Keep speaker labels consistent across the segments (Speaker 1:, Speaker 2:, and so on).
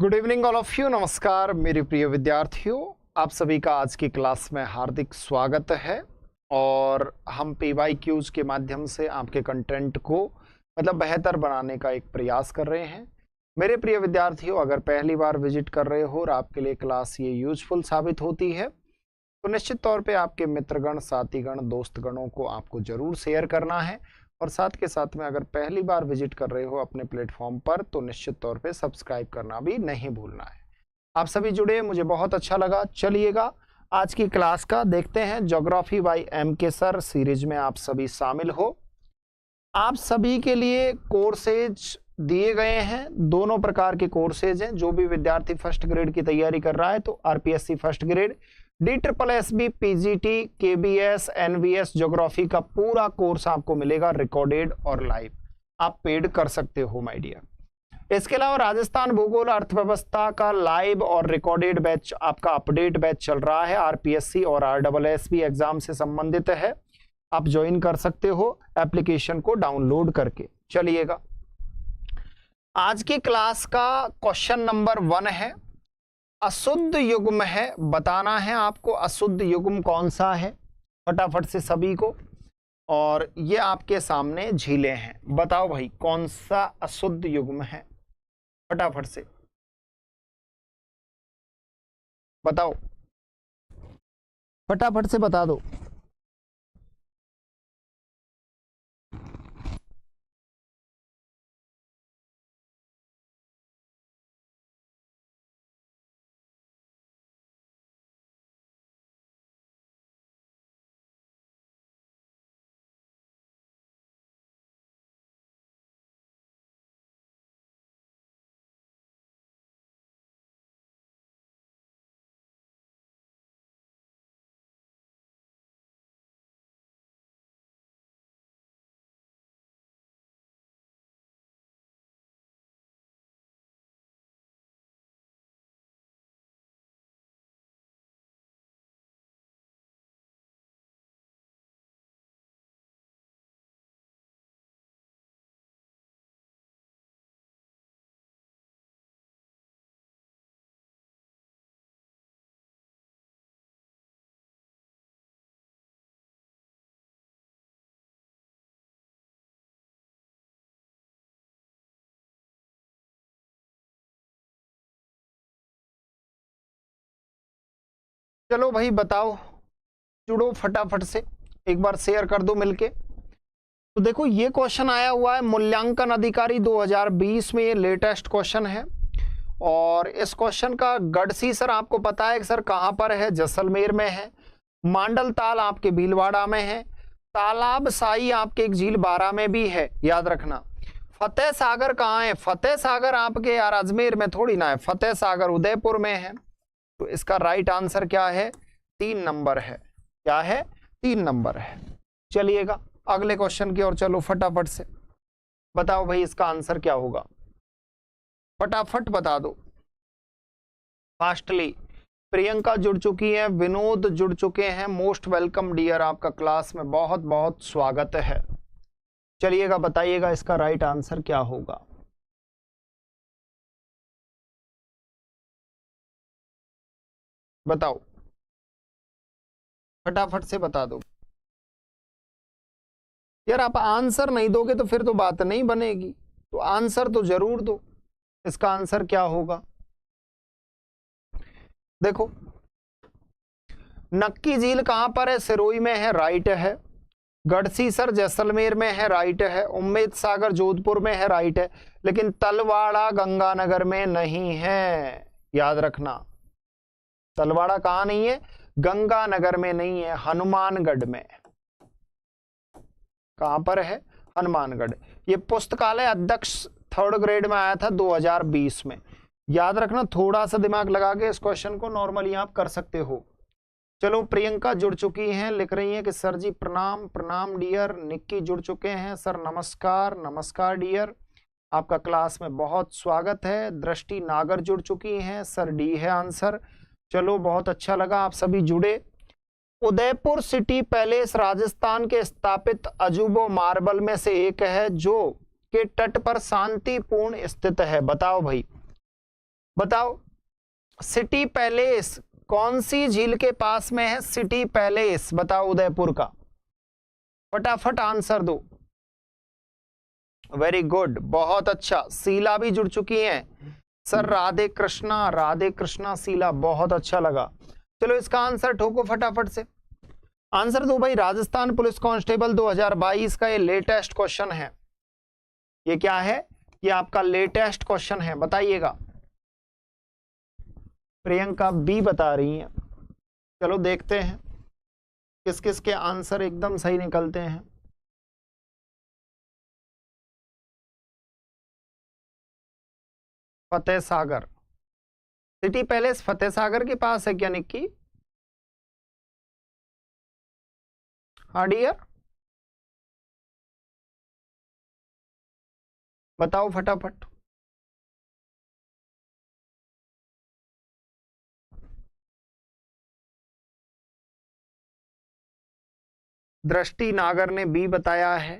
Speaker 1: Good evening all of you. नमस्कार मेरे प्रिय विद्यार्थियों, आप सभी का आज की क्लास में हार्दिक स्वागत है। और हम PYQs के माध्यम से आपके कंटेंट को बेहतर बनाने का एक प्रयास कर रहे हैं। मेरे प्रिय विद्यार्थियों, अगर पहली बार विजिट कर रहे हो और आपके लिए क्लास ये यूजफुल साबित होती है तो निश्चित तौर पे आपके मित्रगण, साथीगण, दोस्तगणों को आपको जरूर शेयर करना है। और साथ के साथ में अगर पहली बार विजिट कर रहे हो अपने प्लेटफॉर्म पर तो निश्चित तौर पे सब्सक्राइब करना भी नहीं भूलना है। आप सभी जुड़े, मुझे बहुत अच्छा लगा। चलिएगा आज की क्लास का देखते हैं। Geography bye MK sir series में आप सभी शामिल हो। आप सभी के लिए कोर्सेज दिए गए हैं, दोनों प्रकार के कोर्सेज हैं। जो भी विद्यार्थी फर्स्ट ग्रेड की तैयारी कर रहा है तो RPSC first grade, DSSB, PGT, KBS, NVS geography का पूरा कोर्स आपको मिलेगा रिकॉर्डेड और लाइव। आप पेड कर सकते हो माय डियर। इसके अलावा राजस्थान भूगोल अर्थव्यवस्था का लाइव और रिकॉर्डेड बैच आपका अपडेट बैच चल रहा है। RPSC और RSSB एग्जाम से संबंधित है। आप ज्वाइन कर सकते हो एप्लीकेशन को डाउनलोड करके। चलिएगा, आज की क्लास का क्वेश्चन नंबर 1 है, अशुद्ध युग्म है। बताना है आपको अशुद्ध युग्म कौन सा है, फटाफट से सभी को। और ये आपके सामने झीलें हैं, बताओ भाई कौन सा अशुद्ध युग्म है, फटाफट से बताओ, फटाफट से बता दो। चलो भाई बताओ, जुड़ो फटाफट से, एक बार शेयर कर दो मिलके। तो देखो ये क्वेश्चन आया हुआ है मूल्यांकन अधिकारी 2020 में, ये लेटेस्ट क्वेश्चन है। और इस क्वेश्चन का गढ़सी सर आपको पता है सर कहां पर है, जैसलमेर में है। मांडल ताल आपके भीलवाड़ा में है। तालाब साई आपके एक झील बारा में भी है, याद रखना। फतेह सागर कहाँ है, फतेह सागर आपके यार अजमेर में थोड़ी ना है, फतेह सागर उदयपुर में है। तो इसका राइट आंसर क्या है, 3 नंबर है। क्या है, 3 नंबर है। चलिएगा अगले क्वेश्चन की ओर चलो फटाफट से। बताओ भाई इसका आंसर क्या होगा, फटाफट बता दो फास्टली। प्रियंका जुड़ चुकी है, विनोद जुड़ चुके हैं। मोस्ट वेलकम डियर, आपका क्लास में बहुत बहुत स्वागत है। चलिएगा बताइएगा इसका राइट आंसर क्या होगा। बताओ फटाफट से बता दो यार। आप आंसर नहीं दोगे तो फिर तो बात नहीं बनेगी, तो आंसर तो जरूर दो। इसका आंसर क्या होगा, देखो। नक्की झील कहां पर है, सिरोही में है, राइट है। गढ़सीसर जैसलमेर में है, राइट है। उम्मेद सागर जोधपुर में है, राइट है। लेकिन तलवाड़ा गंगानगर में नहीं है, याद रखना। तलवाड़ा कहां नहीं है, गंगानगर में नहीं है, हनुमानगढ़ में। कहां पर है, हनुमानगढ़। ये पुस्तकालय अध्यक्ष 3rd ग्रेड में आया था 2020 में, याद रखना। थोड़ा सा दिमाग लगा के इस क्वेश्चन को नॉर्मली आप कर सकते हो। चलो प्रियंका जुड़ चुकी हैं, लिख रही हैं कि सर जी प्रणाम। प्रणाम डियर। निक्की जुड़ चुके हैं, सर नमस्कार। नमस्कार डियर, आपका क्लास में बहुत स्वागत है। दृष्टि नागर जुड़ चुकी हैं, सर डी है आंसर। चलो बहुत अच्छा लगा आप सभी जुड़े। उदयपुर सिटी पैलेस राजस्थान के स्थापित अजूबो मार्बल में से एक है जो के तट पर शांतिपूर्ण स्थित है। बताओ भाई, बताओ सिटी पैलेस कौन सी झील के पास में है? सिटी पैलेस बताओ उदयपुर का, फटाफट आंसर दो। वेरी गुड, बहुत अच्छा। शीला भी जुड़ चुकी हैं सर, राधे कृष्णा शीला, बहुत अच्छा लगा। चलो इसका आंसर ठोको फटाफट से, आंसर दो भाई। राजस्थान पुलिस कांस्टेबल 2022 का ये लेटेस्ट क्वेश्चन है। ये क्या है? ये आपका लेटेस्ट क्वेश्चन है, बताइएगा। प्रियंका बी बता रही हैं। चलो देखते हैं किस किस के आंसर एकदम सही निकलते हैं। फतेह सागर, सिटी पैलेस फतेह सागर के पास है क्या निक्की? हाँ डियर, बताओ फटाफट। दृष्टि नागर ने बी बताया है।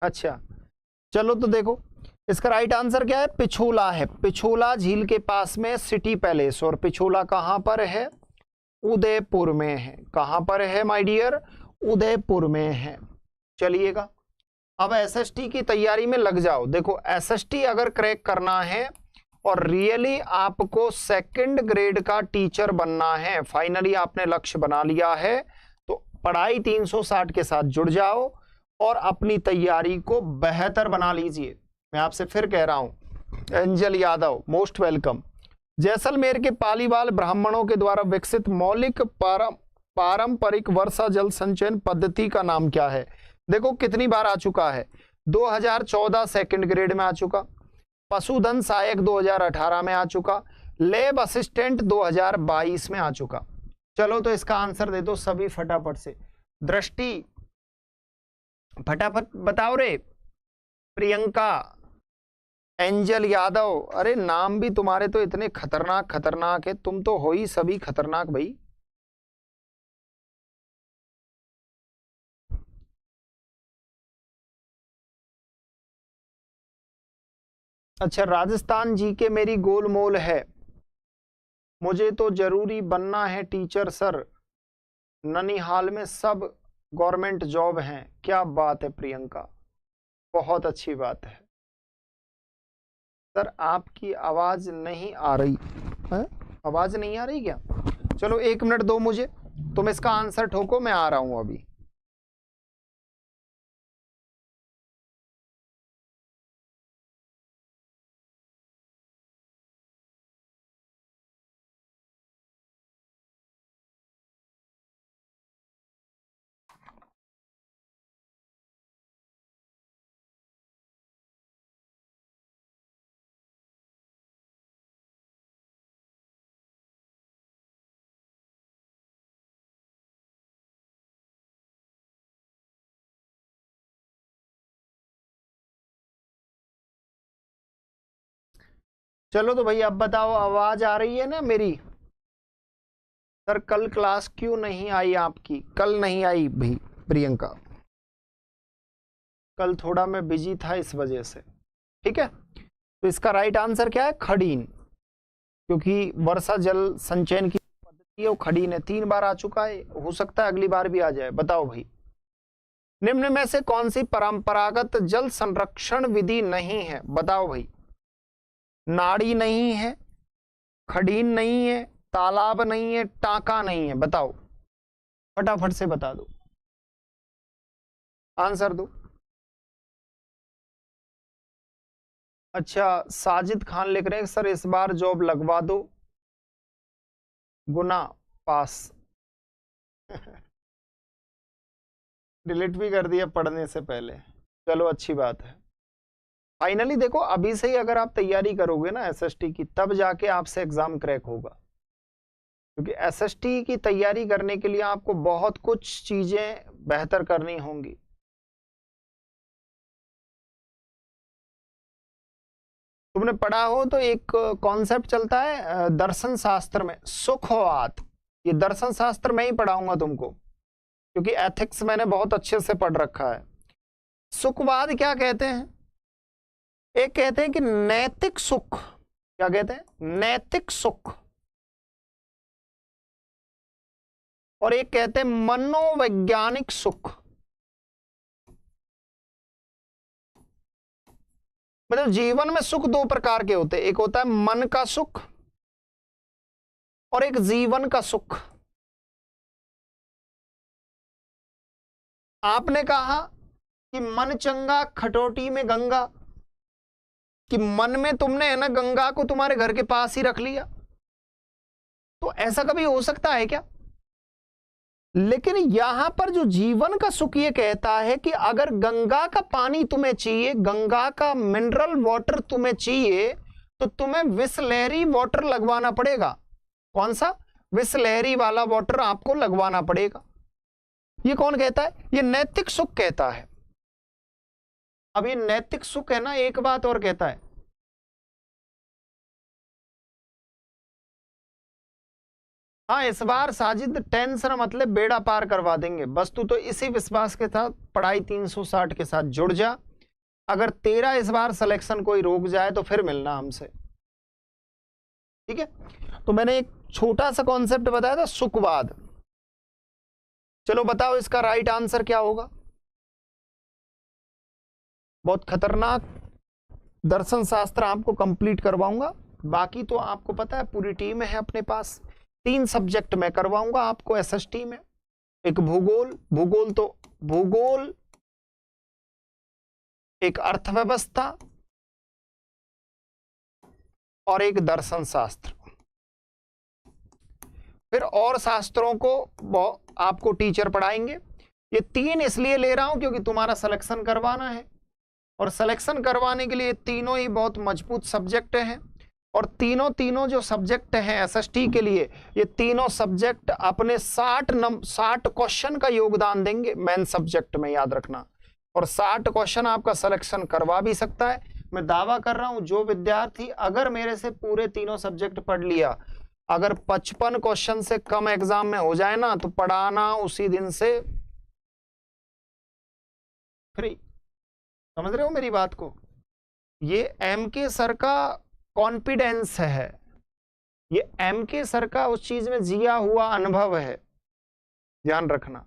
Speaker 1: अच्छा चलो तो देखो इसका राइट आंसर क्या है? पिछोला है। पिछोला झील के पास में सिटी पैलेस, और पिछोला कहां पर है? उदयपुर में है। कहां पर है माय डियर? उदयपुर में है। चलिएगा अब एसएसटी की तैयारी में लग जाओ। देखो एसएसटी अगर क्रैक करना है और रियली आपको सेकंड ग्रेड का टीचर बनना है, फाइनली आपने लक्ष्य बना लिया है, तो पढ़ाई 360 के साथ जुड़ जाओ और अपनी तैयारी को बेहतर बना लीजिए। मैं आपसे फिर कह रहा हूं, angel Yadav most welcome. Jaisalmer के पालीवाल ब्राह्मणों के द्वारा विकसित मौलिक पारंपरिक वर्षा जल संचयन पद्धति का नाम क्या है? देखो कितनी बार आ चुका है, 2014 सेकंड ग्रेड में आ चुका, पशुधन सहायक 2018 में आ चुका, लैब असिस्टेंट 2022 में आ चुका। चलो तो इसका आंसर दे दो सभी फटाफट से। दृष्टि फटाफट बताओ रे। प्रियंका, एंजल यादव, अरे नाम भी तुम्हारे तो इतने खतरनाक खतरनाक है, तुम तो हो ही सभी खतरनाक भाई। अच्छा राजस्थान जी के मेरी गोलमोल है, मुझे तो जरूरी बनना है टीचर सर, ननिहाल में सब गवर्नमेंट जॉब हैं। क्या बात है प्रियंका, बहुत अच्छी बात है। सर आपकी आवाज नहीं आ रही है? आवाज नहीं आ रही क्या? चलो 1 मिनट दो मुझे, तुम इसका आंसर ठोको, मैं आ रहा हूं अभी। चलो तो भाई अब बताओ, आवाज आ रही है ना मेरी? सर कल क्लास क्यों नहीं आई आपकी? कल नहीं आई भाई प्रियंका, कल थोड़ा मैं बिजी था इस वजह से। ठीक है, तो इसका राइट आंसर क्या है? खडीन, क्योंकि वर्षा जल संचयन की पद्धति है वो खडीन है। 3 बार आ चुका है, हो सकता है अगली बार भी आ जाए। बताओ भाई, निम्न में से कौन सी परंपरागत जल संरक्षण विधि नहीं है? बताओ भाई। नाड़ी नहीं है, खडीन नहीं है, तालाब नहीं है, टांका नहीं है, बताओ फटाफट से बता दो, आंसर दो। अच्छा साजिद खान लिख रहे हैं सर इस बार जॉब लगवा दो, गुना पास। डिलीट भी कर दिया पढ़ने से पहले, चलो अच्छी बात है। फाइनली देखो अभी से ही अगर आप तैयारी करोगे ना एसएसटी की, तब जाके आपसे एग्जाम क्रैक होगा, क्योंकि एसएसटी की तैयारी करने के लिए आपको बहुत कुछ चीजें बेहतर करनी होंगी। तुमने पढ़ा हो तो एक कॉन्सेप्ट चलता है दर्शन शास्त्र में, सुखवात। ये दर्शन शास्त्र में ही पढ़ाऊंगा तुमको, क्योंकि एथिक्स मैंने बहुत अच्छे से पढ़ रखा है। सुखवाद क्या कहते हैं? एक कहते हैं कि नैतिक सुख, क्या कहते हैं? नैतिक सुख। और एक कहते हैं मनोवैज्ञानिक सुख। मतलब जीवन में सुख दो प्रकार के होते हैं, एक होता है मन का सुख और एक जीवन का सुख। आपने कहा कि मन चंगा खटोटी में गंगा, कि मन में तुमने है ना गंगा को तुम्हारे घर के पास ही रख लिया, तो ऐसा कभी हो सकता है क्या? लेकिन यहां पर जो जीवन का सुख ये कहता है कि अगर गंगा का पानी तुम्हें चाहिए, गंगा का मिनरल वाटर तुम्हें चाहिए, तो तुम्हें विसलहरी वाटर लगवाना पड़ेगा। कौन सा? विसलहरी वाला वाटर आपको लगवाना पड़ेगा। ये कौन कहता है? ये नैतिक सुख कहता है। अब ये नैतिक सुख है ना, एक बात और कहता है, हाँ इस बार साजिद टेंशन मतलब बेड़ा पार करवा देंगे, बस तू तो इसी विश्वास के साथ पढ़ाई 360 के साथ जुड़ जा। अगर तेरा इस बार सिलेक्शन कोई रोक जाए तो फिर मिलना हमसे, ठीक है? तो मैंने एक छोटा सा कॉन्सेप्ट बताया था, सुखवाद। चलो बताओ इसका राइट आंसर क्या होगा? बहुत खतरनाक दर्शन शास्त्र आपको कंप्लीट करवाऊंगा, बाकी तो आपको पता है पूरी टीम है अपने पास। 3 सब्जेक्ट मैं करवाऊंगा आपको एसएसटी में, एक भूगोल, भूगोल, एक अर्थव्यवस्था और एक दर्शन शास्त्र। फिर और शास्त्रों को आपको टीचर पढ़ाएंगे। ये 3 इसलिए ले रहा हूं क्योंकि तुम्हारा सिलेक्शन करवाना है, और सिलेक्शन करवाने के लिए तीनों ही बहुत मजबूत सब्जेक्ट हैं। और तीनों जो सब्जेक्ट हैं एसएसटी के लिए, ये तीनों सब्जेक्ट अपने 60 क्वेश्चन का योगदान देंगे मेन सब्जेक्ट में, याद रखना। और 60 क्वेश्चन आपका सिलेक्शन करवा भी सकता है। मैं दावा कर रहा हूं जो विद्यार्थी अगर मेरे से पूरे तीनों सब्जेक्ट पढ़ लिया, अगर 55 क्वेश्चन से कम एग्जाम में हो जाए ना, तो पढ़ाना उसी दिन से फ्री। समझ रहे हो मेरी बात को? ये एमके सर का कॉन्फिडेंस है, ये एमके सर का उस चीज में जिया हुआ अनुभव है, ध्यान रखना।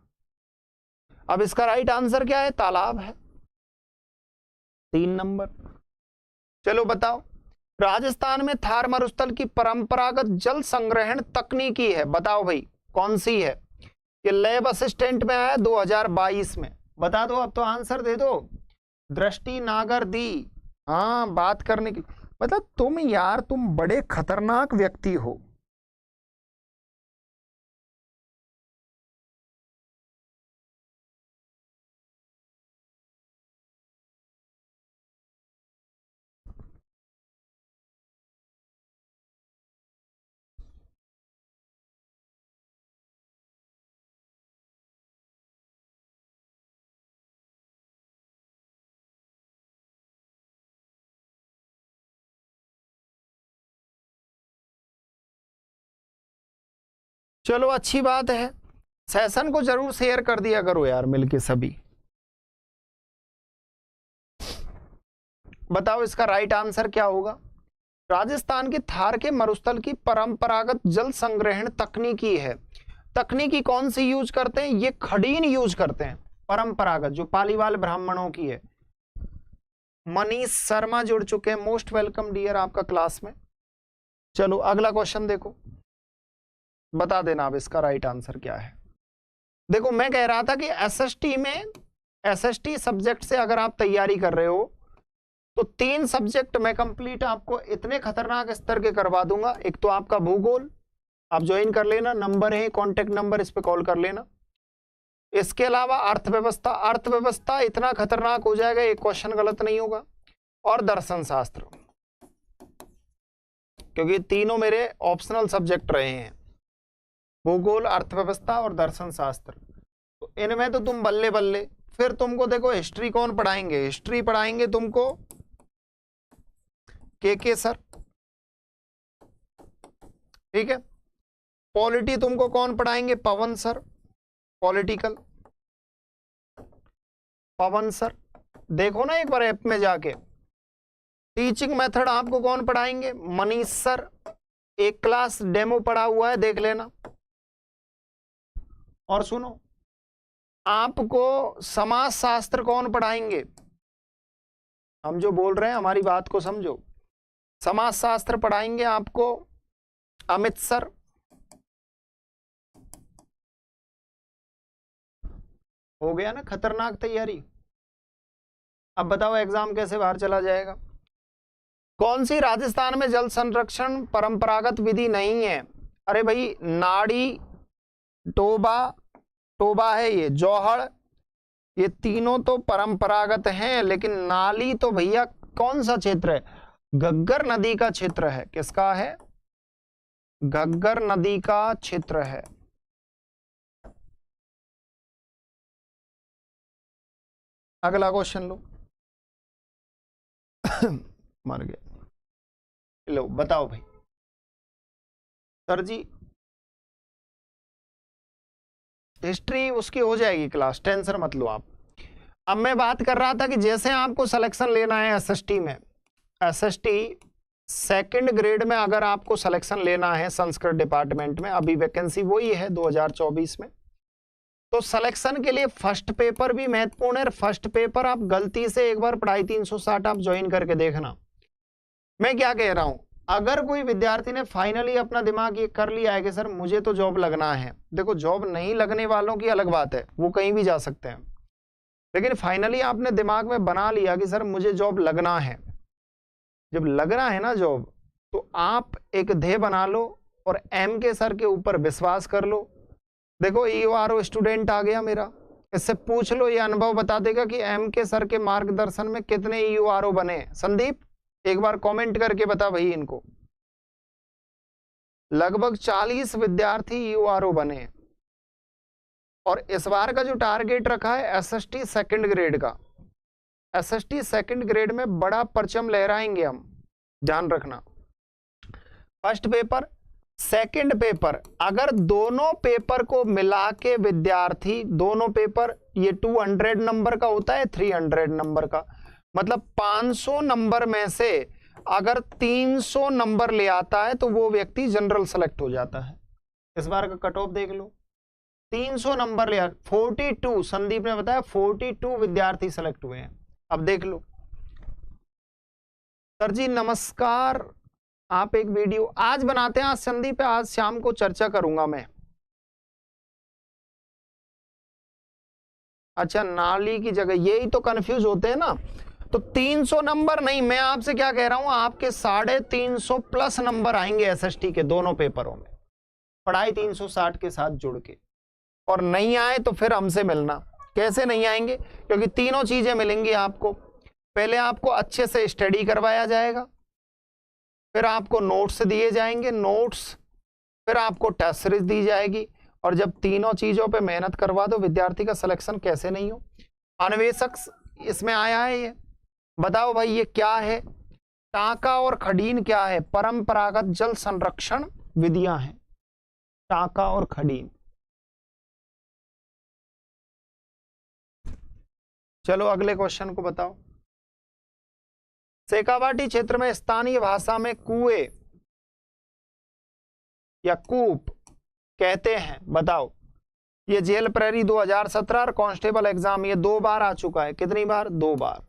Speaker 1: अब इसका राइट आंसर क्या है? तालाब है, 3 नंबर। चलो बताओ, राजस्थान में थार मरुस्थल की परंपरागत जल संग्रहण तकनीकी है, बताओ भाई कौन सी है? ये लैब असिस्टेंट में आया 2022 में, बता दो अब तो, आंसर दे दो। दृष्टि नागर दी, हाँ बात करने की, मतलब तुम यार तुम बड़े खतरनाक व्यक्ति हो। चलो अच्छी बात है, सेशन को जरूर शेयर कर दिया करो यार मिलके सभी। बताओ इसका राइट आंसर क्या होगा? राजस्थान के थार के मरुस्थल की परंपरागत जल संग्रहण तकनीकी है। तकनीकी कौन सी यूज करते हैं? ये खडीन यूज करते हैं, परंपरागत जो पालीवाल ब्राह्मणों की है। मनीष शर्मा जुड़ चुके हैं, मोस्ट वेलकम डियर आपका क्लास में। चलो अगला क्वेश्चन देखो, बता देना अब इसका राइट आंसर क्या है। देखो मैं कह रहा था कि एसएसटी में, एसएसटी सब्जेक्ट से अगर आप तैयारी कर रहे हो तो 3 सब्जेक्ट मैं कंप्लीट आपको इतने खतरनाक स्तर के करवा दूंगा। एक तो आपका भूगोल, आप ज्वाइन कर लेना, नंबर है कॉन्टेक्ट नंबर, इस पे कॉल कर लेना। इसके अलावा अर्थव्यवस्था, अर्थव्यवस्था इतना खतरनाक हो जाएगा एक क्वेश्चन गलत नहीं होगा। और दर्शन शास्त्र, क्योंकि तीनों मेरे ऑप्शनल सब्जेक्ट रहे हैं, भूगोल, अर्थव्यवस्था और दर्शन शास्त्र। तो इनमें तो तुम बल्ले बल्ले। फिर तुमको देखो हिस्ट्री कौन पढ़ाएंगे? हिस्ट्री पढ़ाएंगे तुमको के सर, ठीक है। पॉलिटी तुमको कौन पढ़ाएंगे? पवन सर, पॉलिटिकल, पवन सर। देखो ना एक बार ऐप में जाके। टीचिंग मेथड आपको कौन पढ़ाएंगे? मनीष सर। एक क्लास डेमो पढ़ा हुआ है, देख लेना। और सुनो, आपको समाज शास्त्र कौन पढ़ाएंगे? हम जो बोल रहे हैं हमारी बात को समझो। समाज शास्त्र पढ़ाएंगे आपको अमित सर। हो गया ना खतरनाक तैयारी। अब बताओ एग्जाम कैसे बाहर चला जाएगा। कौन सी राजस्थान में जल संरक्षण परंपरागत विधि नहीं है? अरे भाई, नाड़ी, टोबा, टोबा है ये, जौहड़, ये तीनों तो परंपरागत हैं, लेकिन नाली तो भैया कौन सा क्षेत्र है? घग्गर नदी का क्षेत्र है। किसका है? घग्गर नदी का क्षेत्र है। अगला क्वेश्चन लो। मर गया। लो बताओ भाई। सर जी हिस्ट्री उसकी हो जाएगी क्लास, टेंशन मत लो आप। अब मैं बात कर रहा था कि जैसे आपको सिलेक्शन लेना है एसएसटी में, एसएसटी सेकंड ग्रेड में अगर आपको सिलेक्शन लेना है संस्कृत डिपार्टमेंट में, अभी वैकेंसी वही है 2024 में, तो सिलेक्शन के लिए फर्स्ट पेपर भी महत्वपूर्ण है। फर्स्ट पेपर आप गलती से एक बार पढ़ाई 360 आप ज्वाइन करके देखना। मैं क्या कह रहा हूं, अगर कोई विद्यार्थी ने फाइनली अपना दिमाग ये कर लिया है कि सर मुझे तो जॉब लगना है, देखो जॉब नहीं लगने वालों की अलग बात है, वो कहीं भी जा सकते हैं, लेकिन फाइनली आपने दिमाग में बना लिया कि सर मुझे जॉब लगना है, जब लगना है ना जॉब, तो आप एक ध्येय बना लो और एम के सर के ऊपर विश्वास कर लो। देखो ईओआरओ स्टूडेंट आ गया मेरा, इससे पूछ लो, ये अनुभव बता देगा कि एम के सर के मार्गदर्शन में कितने ईओआरओ बने। संदीप एक बार कमेंट करके बता भाई इनको। लगभग 40 विद्यार्थी ईओआरओ बने। और इस बार का जो टारगेट रखा है एसएसटी सेकंड ग्रेड का, एसएसटी सेकंड ग्रेड में बड़ा परचम लहराएंगे हम, ध्यान रखना। फर्स्ट पेपर, सेकंड पेपर, अगर दोनों पेपर को मिला के विद्यार्थी, दोनों पेपर ये 200 नंबर का होता है, 300 नंबर का, मतलब 500 नंबर में से अगर 300 नंबर ले आता है तो वो व्यक्ति जनरल सेलेक्ट हो जाता है। इस बार का कट ऑफ देख लो, 300 नंबर ले, 42, संदीप ने बताया 42 विद्यार्थी सेलेक्ट हुए हैं। अब देख लो। सर जी नमस्कार, आप एक वीडियो आज बनाते हैं, आज संदीप पे आज शाम को चर्चा करूंगा मैं। अच्छा, नाली की जगह, यही तो कंफ्यूज होते हैं ना। तो 300 नंबर नहीं, मैं आपसे क्या कह रहा हूं, आपके 350 प्लस नंबर आएंगे एसएसटी के दोनों पेपरों में, पढ़ाई 360 के साथ जुड़ के। और नहीं आए तो फिर हमसे मिलना। कैसे नहीं आएंगे? क्योंकि तीनों चीजें मिलेंगी आपको। पहले आपको अच्छे से स्टडी करवाया जाएगा, फिर आपको नोट्स दिए जाएंगे, नोट्स, फिर आपको टेस्ट सीरीज दी जाएगी। और जब तीनों चीजों पे मेहनत करवा दो, विद्यार्थी का सिलेक्शन कैसे नहीं हो। अन्वेषक इसमें आया है, ये बताओ भाई ये क्या है? टांका और खडीन क्या है? परंपरागत जल संरक्षण विधियां हैं, टांका और खडीन। चलो अगले क्वेश्चन को बताओ। शेखावाटी क्षेत्र में स्थानीय भाषा में कुएं या कूप कहते हैं, बताओ। ये जेल प्रहरी 2017 और कांस्टेबल एग्जाम ये 2 बार आ चुका है। कितनी बार? 2 बार।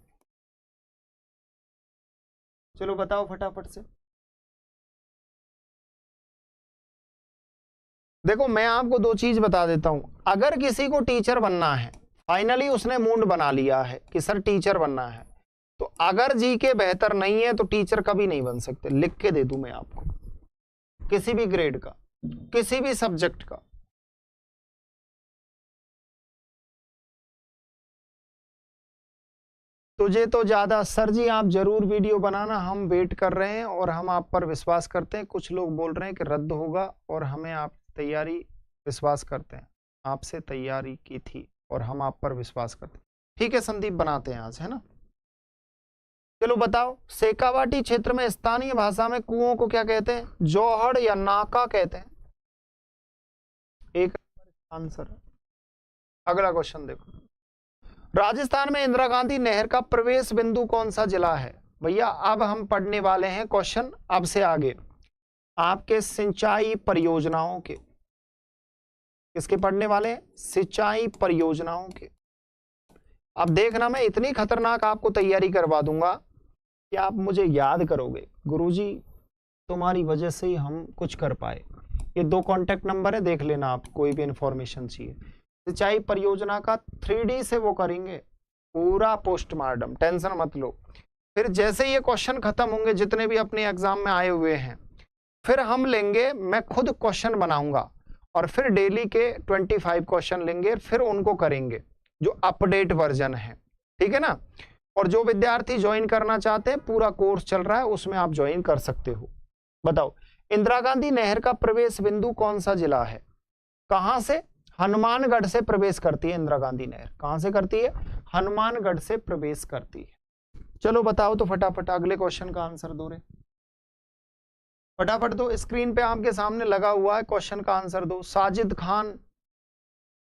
Speaker 1: चलो बताओ फटाफट से। देखो मैं आपको 2 चीज बता देता हूं। अगर किसी को टीचर बनना है, फाइनली उसने मूड बना लिया है कि सर टीचर बनना है, तो अगर जीके बेहतर नहीं है तो टीचर कभी नहीं बन सकते। लिख के दे दूं मैं आपको, किसी भी ग्रेड का, किसी भी सब्जेक्ट का। तुझे तो ज्यादा, सर जी आप जरूर वीडियो बनाना, हम वेट कर रहे हैं और हम आप पर विश्वास करते हैं। कुछ लोग बोल रहे हैं कि रद्द होगा और हमें आप तैयारी, विश्वास करते हैं, आपसे तैयारी की थी और हम आप पर विश्वास करते हैं। ठीक है संदीप, बनाते हैं आज, है ना। चलो बताओ, शेखावाटी क्षेत्र में स्थानीय भाषा में कुओं को क्या कहते हैं? जौहड़ या नाका कहते हैं। एक आंसर। अगला क्वेश्चन देखो। राजस्थान में इंदिरा गांधी नहर का प्रवेश बिंदु कौन सा जिला है? भैया अब हम पढ़ने वाले हैं क्वेश्चन अब से आगे आपके सिंचाई परियोजनाओं के। किसके पढ़ने वाले हैं? सिंचाई परियोजनाओं के। अब देखना, मैं इतनी खतरनाक आपको तैयारी करवा दूंगा कि आप मुझे याद करोगे, गुरुजी तुम्हारी वजह से ही हम कुछ कर पाए। ये 2 कांटेक्ट नंबर है, देख लेना आप, कोई भी इंफॉर्मेशन चाहिए। सिंचाई परियोजना का 3D से वो करेंगे पूरा पोस्टमार्टम, टेंशन मत लो। फिर जैसे ये क्वेश्चन खत्म होंगे जितने भी अपने एग्जाम में आए हुए हैं, फिर हम लेंगे, मैं खुद क्वेश्चन बनाऊंगा और फिर डेली के 25 क्वेश्चन लेंगे, फिर उनको करेंगे जो अपडेट वर्जन है, ठीक है ना। और जो विद्यार्थी ज्वाइन करना चाहते हैं, पूरा कोर्स चल रहा है, उसमें आप ज्वाइन कर सकते हो। बताओ, इंदिरा गांधी नहर का प्रवेश बिंदु कौन सा जिला है? कहां से? हनुमानगढ़ से प्रवेश करती है इंदिरा गांधी नहर। कहां से करती है? हनुमानगढ़ से प्रवेश करती है। चलो बताओ तो फटाफट, अगले क्वेश्चन का आंसर दो रे, फटाफट दो। स्क्रीन पे आपके सामने लगा हुआ है, क्वेश्चन का आंसर दो। साजिद खान,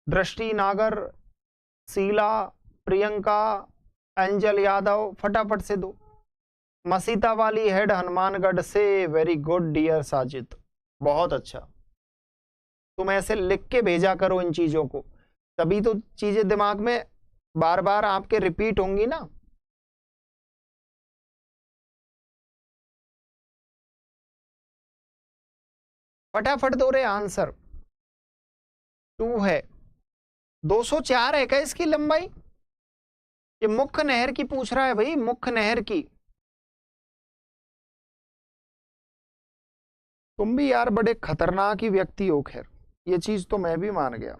Speaker 1: दृष्टि नागर, शीला, प्रियंका, एंजल यादव, फटाफट से दो। मसीता वाली हेड हनुमानगढ़ से, वेरी गुड डियर साजिद, बहुत अच्छा। तुम ऐसे लिख के भेजा करो इन चीजों को, तभी तो चीजें दिमाग में बार बार आपके रिपीट होंगी ना। फटाफट दो रे आंसर। 2 है। 204 है क्या इसकी लंबाई? ये मुख्य नहर की पूछ रहा है भाई, मुख्य नहर की। तुम भी यार बड़े खतरनाक ही व्यक्ति हो। खैर ये चीज तो मैं भी मान गया।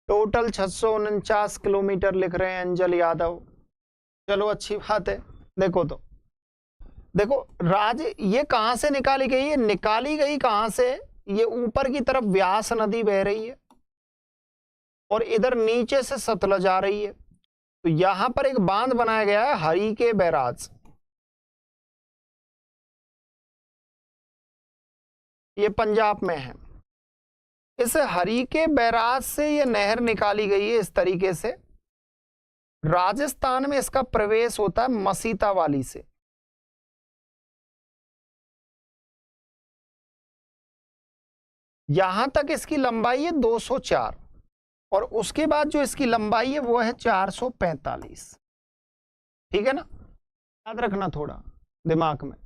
Speaker 1: टोटल 649 किलोमीटर लिख रहे हैं अंजल यादव। चलो अच्छी बात है। देखो तो, देखो राज, ये कहां से निकाली गई है? निकाली गई कहां से? ये ऊपर की तरफ व्यास नदी बह रही है और इधर नीचे से सतलज आ रही है। तो यहां पर एक बांध बनाया गया है हरिके बैराज। ये पंजाब में है। इस हरिके बैराज से ये नहर निकाली गई है इस तरीके से। राजस्थान में इसका प्रवेश होता है मसीता वाली से। यहां तक इसकी लंबाई है 204 और उसके बाद जो इसकी लंबाई है वो है 445। ठीक है ना, याद रखना थोड़ा दिमाग में,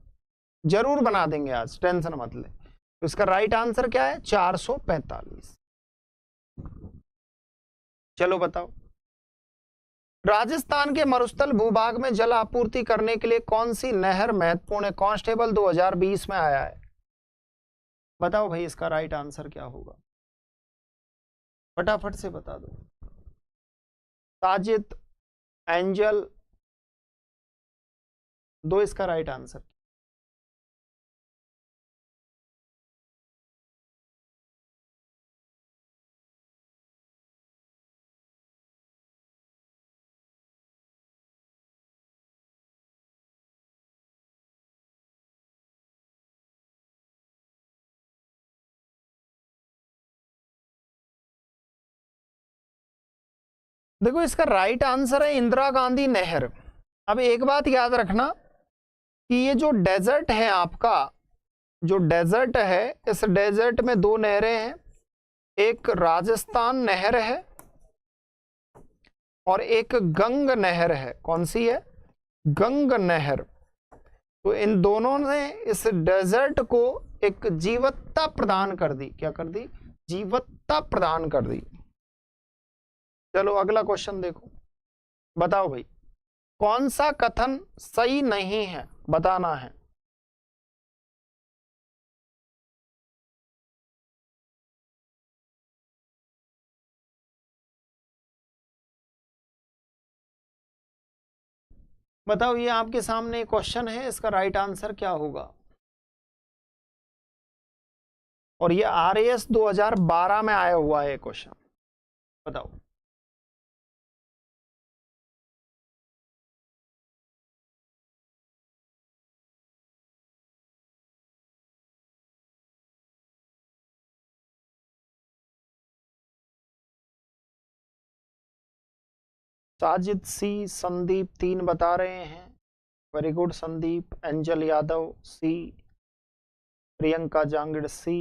Speaker 1: जरूर बना देंगे आज, टेंशन मत ले। तो इसका राइट आंसर क्या है? 445। चलो बताओ, राजस्थान के मरुस्थल भूभाग में जल आपूर्ति करने के लिए कौन सी नहर महत्वपूर्ण है? कांस्टेबल 2020 में आया है। बताओ भाई इसका राइट आंसर क्या होगा, फटाफट से बता दो। साजिद, एंजल, दो इसका राइट आंसर। देखो इसका राइट आंसर है इंदिरा गांधी नहर। अब एक बात याद रखना कि ये जो डेजर्ट है आपका, जो डेजर्ट है, इस डेजर्ट में 2 नहरें हैं, एक राजस्थान नहर है और एक गंग नहर है। कौन सी है? गंग नहर। तो इन दोनों ने इस डेजर्ट को एक जीवत्ता प्रदान कर दी। क्या कर दी? जीवत्ता प्रदान कर दी। चलो अगला क्वेश्चन देखो, बताओ भाई कौन सा कथन सही नहीं है, बताना है। बताओ, ये आपके सामने क्वेश्चन है, इसका राइट आंसर क्या होगा? और ये RAS 2012 में आया हुआ है क्वेश्चन, बताओ। साजिद सी, संदीप 3 बता रहे हैं, very good Sandeep. Angel Yadav C, Priyanka Jangra C,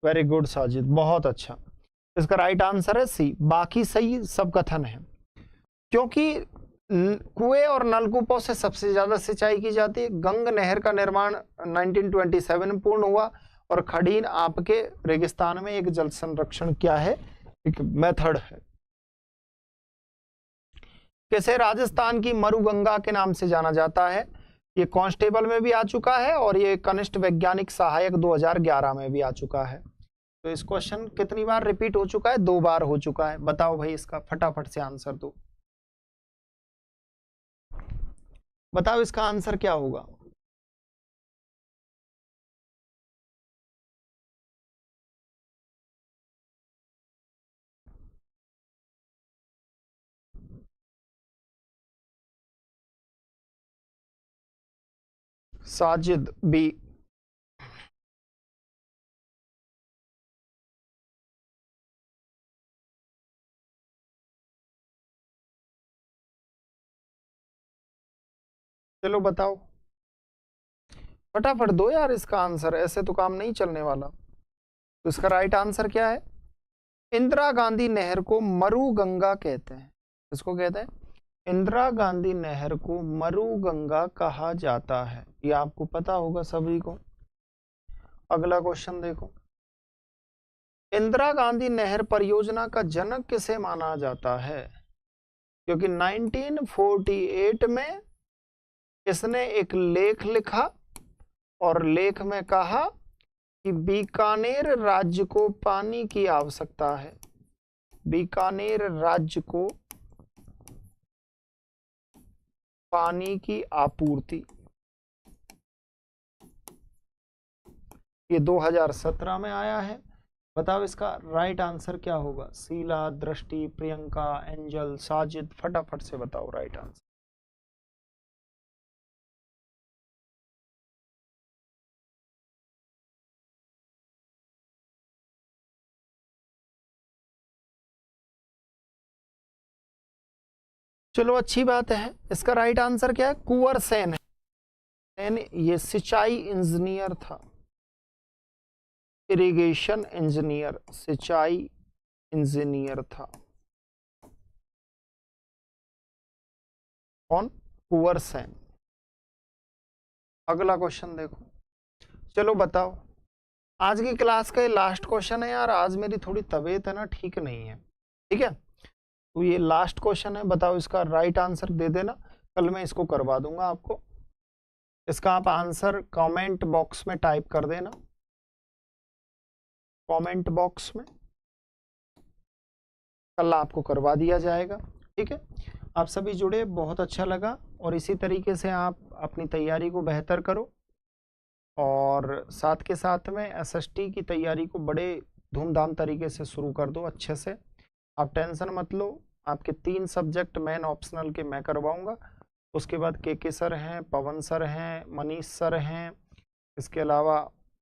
Speaker 1: very good Sajid, बहुत अच्छा। इसका राइट आंसर है सी, बाकी सही सब कथन है। क्योंकि कुएं और नलकूपों से सबसे ज्यादा सिंचाई की जाती है। गंग नहर का निर्माण 1927 में पूर्ण हुआ, और खडीन आपके रेगिस्तान में एक जल संरक्षण क्या है, एक मेथड है। किसे राजस्थान की मरुगंगा के नाम से जाना जाता है? ये कांस्टेबल में भी आ चुका है, और ये कनिष्ठ वैज्ञानिक सहायक 2011 में भी आ चुका है। तो इस क्वेश्चन कितनी बार रिपीट हो चुका है? 2 बार हो चुका है। बताओ भाई, इसका फटाफट से आंसर दो। बताओ इसका आंसर क्या होगा? साजिद बी। चलो बताओ, फटाफट दो यार इसका आंसर, ऐसे तो काम नहीं चलने वाला। तो इसका राइट आंसर क्या है? इंदिरा गांधी नहर को मरु गंगा कहते हैं। इसको कहते हैं, इंदिरा गांधी नहर को मरु गंगा कहा जाता है। ये आपको पता होगा सभी को। अगला क्वेश्चन देखो, इंदिरा गांधी नहर परियोजना का जनक किसे माना जाता है? क्योंकि 1948 में इसने एक लेख लिखा, और लेख में कहा कि बीकानेर राज्य को पानी की आवश्यकता है। बीकानेर राज्य को पानी की आपूर्ति। ये 2017 में आया है। बताओ इसका राइट आंसर क्या होगा? शीला, दृष्टि, प्रियंका, एंजल, साजिद, फटाफट से बताओ राइट आंसर। चलो अच्छी बात है। इसका राइट आंसर क्या है? कुंवर सेन है। ये सिंचाई इंजीनियर था, इरिगेशन इंजीनियर, सिंचाई इंजीनियर था। कौन? कुंवर सेन। अगला क्वेश्चन देखो। चलो बताओ, आज की क्लास का ये लास्ट क्वेश्चन है यार। आज मेरी थोड़ी तबीयत है ना, ठीक नहीं है, ठीक है। तो ये लास्ट क्वेश्चन है, बताओ इसका राइट आंसर दे देना, कल मैं इसको करवा दूंगा आपको। इसका आप आंसर कमेंट बॉक्स में टाइप कर देना, कमेंट बॉक्स में, कल आपको करवा दिया जाएगा, ठीक है। आप सभी जुड़े, बहुत अच्छा लगा, और इसी तरीके से आप अपनी तैयारी को बेहतर करो, और साथ के साथ में SST की तैयारी को बड़े धूमधाम तरीके से शुरू कर दो अच्छे से। आप टेंशन मत लो, आपके 3 सब्जेक्ट मेन ऑप्शनल के मैं करवाऊंगा। उसके बाद के सर हैं, पवन सर हैं, मनीष सर हैं, इसके अलावा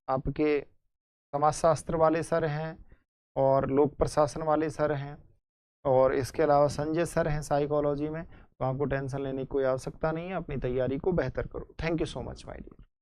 Speaker 1: आपके समाजशास्त्र वाले सर हैं, और लोक प्रशासन वाले सर हैं, और इसके अलावा संजय सर हैं साइकोलॉजी में। तो आपको टेंशन लेने की कोई आवश्यकता नहीं है, अपनी तैयारी को बेहतर करो। Thank you so much my dear.